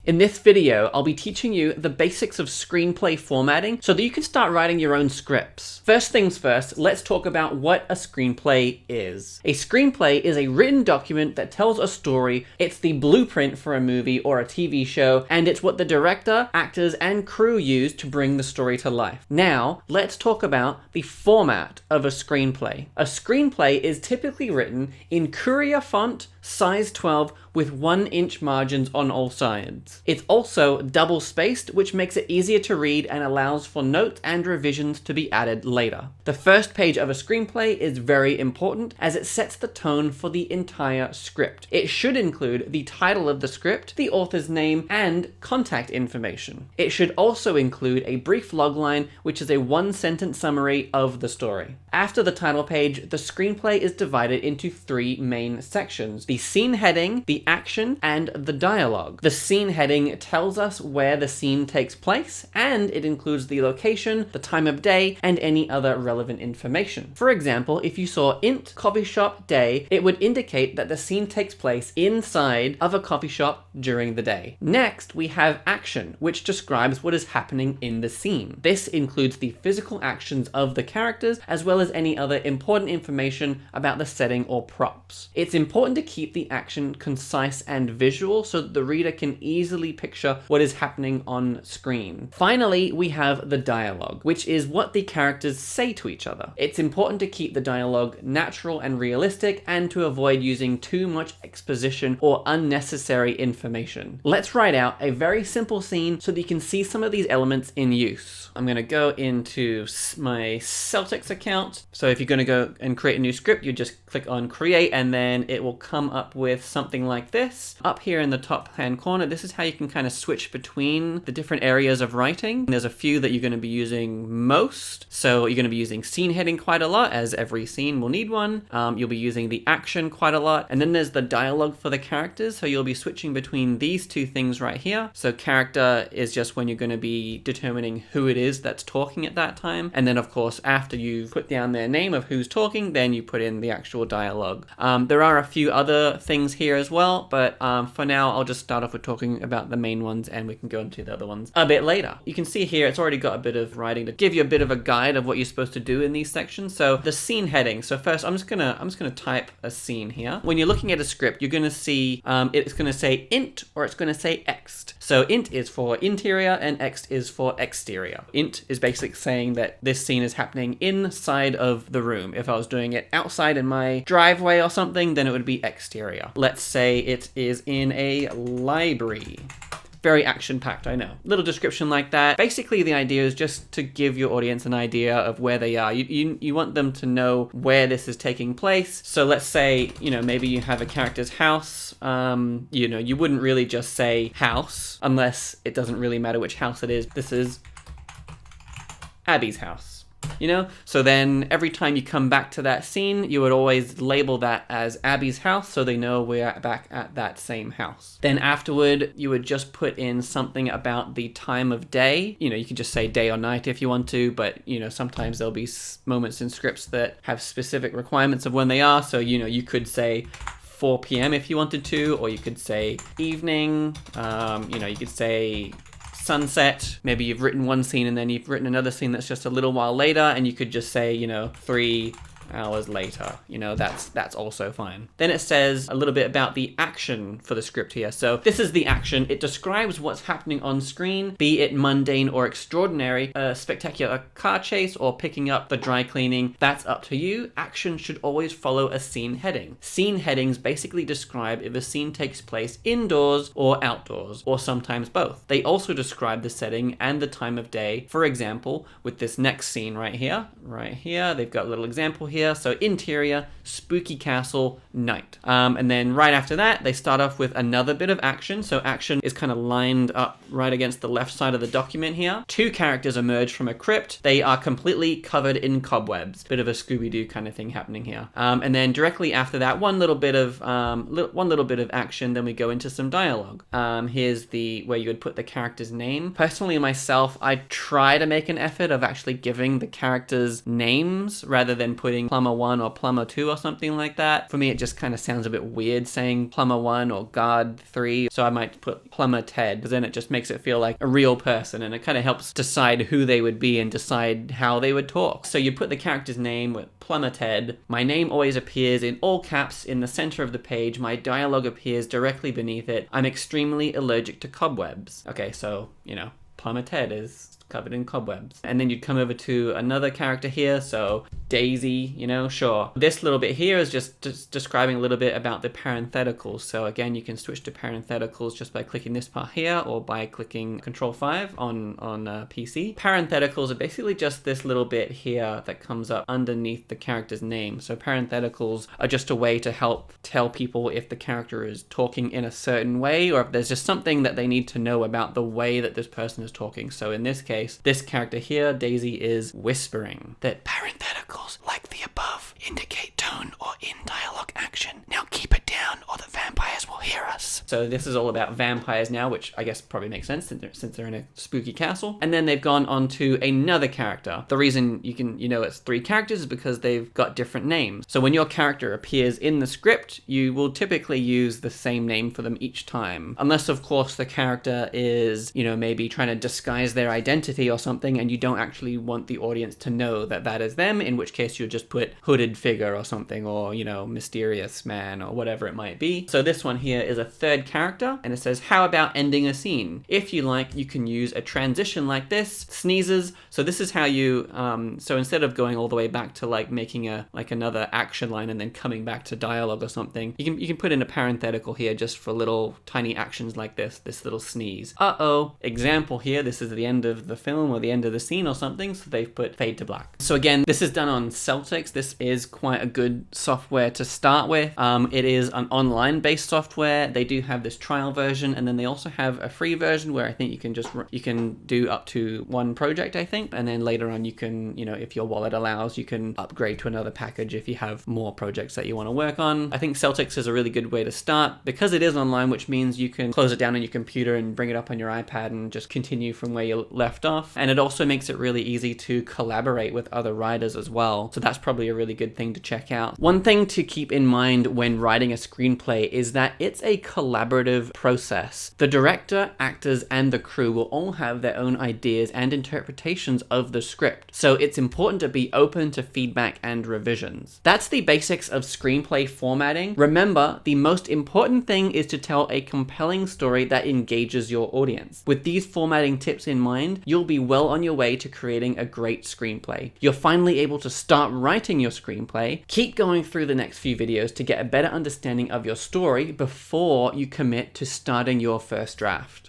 In this video, I'll be teaching you the basics of screenplay formatting so that you can start writing your own scripts. First things first, let's talk about what a screenplay is. A screenplay is a written document that tells a story. It's the blueprint for a movie or a TV show, and it's what the director, actors, and crew use to bring the story to life. Now, let's talk about the format of a screenplay. A screenplay is typically written in Courier font, size 12, with 1-inch margins on all sides. It's also double-spaced, which makes it easier to read and allows for notes and revisions to be added later. The first page of a screenplay is very important as it sets the tone for the entire script. It should include the title of the script, the author's name, and contact information. It should also include a brief logline, which is a one-sentence summary of the story. After the title page, the screenplay is divided into 3 main sections: the scene heading, the action, and the dialogue. The scene heading tells us where the scene takes place, and it includes the location, the time of day, and any other relevant information. For example, if you saw "int coffee shop day," it would indicate that the scene takes place inside of a coffee shop during the day. Next, we have action, which describes what is happening in the scene. This includes the physical actions of the characters, as well as any other important information about the setting or props. It's important to keep the action concise and visual so that the reader can easily picture what is happening on screen. Finally, we have the dialogue, which is what the characters say to each other. It's important to keep the dialogue natural and realistic and to avoid using too much exposition or unnecessary information. Let's write out a very simple scene so that you can see some of these elements in use. I'm going to go into my Celtics account. So if you're going to go and create a new script, you just click on create and then it will come up with something like this. Up here in the top hand corner, this is how you can kind of switch between the different areas of writing. There's a few that you're going to be using most. So you're going to be using scene heading quite a lot, as every scene will need one. You'll be using the action quite a lot. And then there's the dialogue for the characters. So you'll be switching between these two things right here. So character is just when you're going to be determining who it is that's talking at that time. And then of course, after you've put down their name of who's talking, then you put in the actual dialogue. There are a few other things here as well, but for now, I'll just start off with talking about the main ones and we can go into the other ones a bit later. You can see here, it's already got a bit of writing to give you a bit of a guide of what you're supposed to do in these sections. So the scene heading. So first, I'm just gonna type a scene here. When you're looking at a script, you're gonna see it's gonna say int or it's gonna say ext. So int is for interior and ext is for exterior. Int is basically saying that this scene is happening inside of the room. If I was doing it outside in my driveway or something, then it would be exterior. Let's say it is in a library. Very action-packed, I know. Little description like that. Basically, the idea is just to give your audience an idea of where they are. You want them to know where this is taking place. So let's say, maybe you have a character's house. You wouldn't really just say house unless it doesn't really matter which house it is. This is Abby's house. So then every time you come back to that scene, you would always label that as Abby's house so they know we're back at that same house. Then afterward, you would just put in something about the time of day. You can just say day or night if you want to, but sometimes there'll be moments in scripts that have specific requirements of when they are. So, you could say 4 p.m. if you wanted to, or you could say evening, you could say sunset. Maybe you've written one scene and then you've written another scene that's just a little while later, and you could just say 3 hours later. That's also fine. Then it says a little bit about the action for the script here. So this is the action. It describes what's happening on screen, be it mundane or extraordinary, a spectacular car chase or picking up the dry cleaning. That's up to you. Action should always follow a scene heading. Scene headings basically describe if a scene takes place indoors or outdoors, or sometimes both. They also describe the setting and the time of day. For example, with this next scene right here, they've got a little example here. So interior, spooky castle, night. And then right after that, they start off with another bit of action. So action is kind of lined up right against the left side of the document here. 2 characters emerge from a crypt. They are completely covered in cobwebs. Bit of a Scooby-Doo kind of thing happening here. And then directly after that, one little bit of action. Then we go into some dialogue. Here's where you would put the character's name. Personally, myself, I try to make an effort of actually giving the characters names rather than putting Plumber 1 or Plumber 2 or something like that. For me, it just kind of sounds a bit weird saying Plumber 1 or Guard 3, so I might put Plumber Ted, because then it just makes it feel like a real person, and it kind of helps decide who they would be and decide how they would talk. So you put the character's name with Plumber Ted. My name always appears in all caps in the center of the page. My dialogue appears directly beneath it. I'm extremely allergic to cobwebs. Okay, so, Plumber Ted is covered in cobwebs. And then you'd come over to another character here, so Daisy, sure. This little bit here is just describing a little bit about the parentheticals. So again, you can switch to parentheticals just by clicking this part here or by clicking Control 5 on PC. Parentheticals are basically just this little bit here that comes up underneath the character's name. So parentheticals are just a way to help tell people if the character is talking in a certain way or if there's just something that they need to know about the way that this person is talking. So in this case, this character here, Daisy, is whispering. That parentheticals, like the above, indicate tone or in-dialogue action. Now keep it down or the vampires will hear us. So this is all about vampires now, which I guess probably makes sense since they're in a spooky castle. And then they've gone on to another character. The reason it's 3 characters is because they've got different names. So when your character appears in the script, you will typically use the same name for them each time. Unless, of course, the character is, maybe trying to disguise their identity or something, and you don't actually want the audience to know that that is them, in which case you'll just put hooded figure or something, or, mysterious man or whatever it might be. So this one here is a 3rd character, and it says, how about ending a scene? If you like, you can use a transition like this, sneezes. So this is how you, so instead of going all the way back to like making another action line and then coming back to dialogue or something, you can put in a parenthetical here just for little tiny actions like this little sneeze. Example here, this is the end of the film or the end of the scene or something, so they've put fade to black. So again, this is done on Celtics. This is quite a good software to start with. It is an online based software. They do have this trial version, and then they also have a free version where I think you can do up to 1 project, I think, and then later on you can, if your wallet allows, you can upgrade to another package if you have more projects that you want to work on. I think Celtics is a really good way to start because it is online, which means you can close it down on your computer and bring it up on your iPad and just continue from where you left off. And it also makes it really easy to collaborate with other writers as well. So that's probably a really good thing to check out. One thing to keep in mind when writing a screenplay is that it's a collaborative process. The director, actors, and the crew will all have their own ideas and interpretations of the script. So it's important to be open to feedback and revisions. That's the basics of screenplay formatting. Remember, the most important thing is to tell a compelling story that engages your audience. With these formatting tips in mind, you'll be well on your way to creating a great screenplay. You're finally able to start writing your screenplay. Keep going through the next few videos to get a better understanding of your story before you commit to starting your first draft.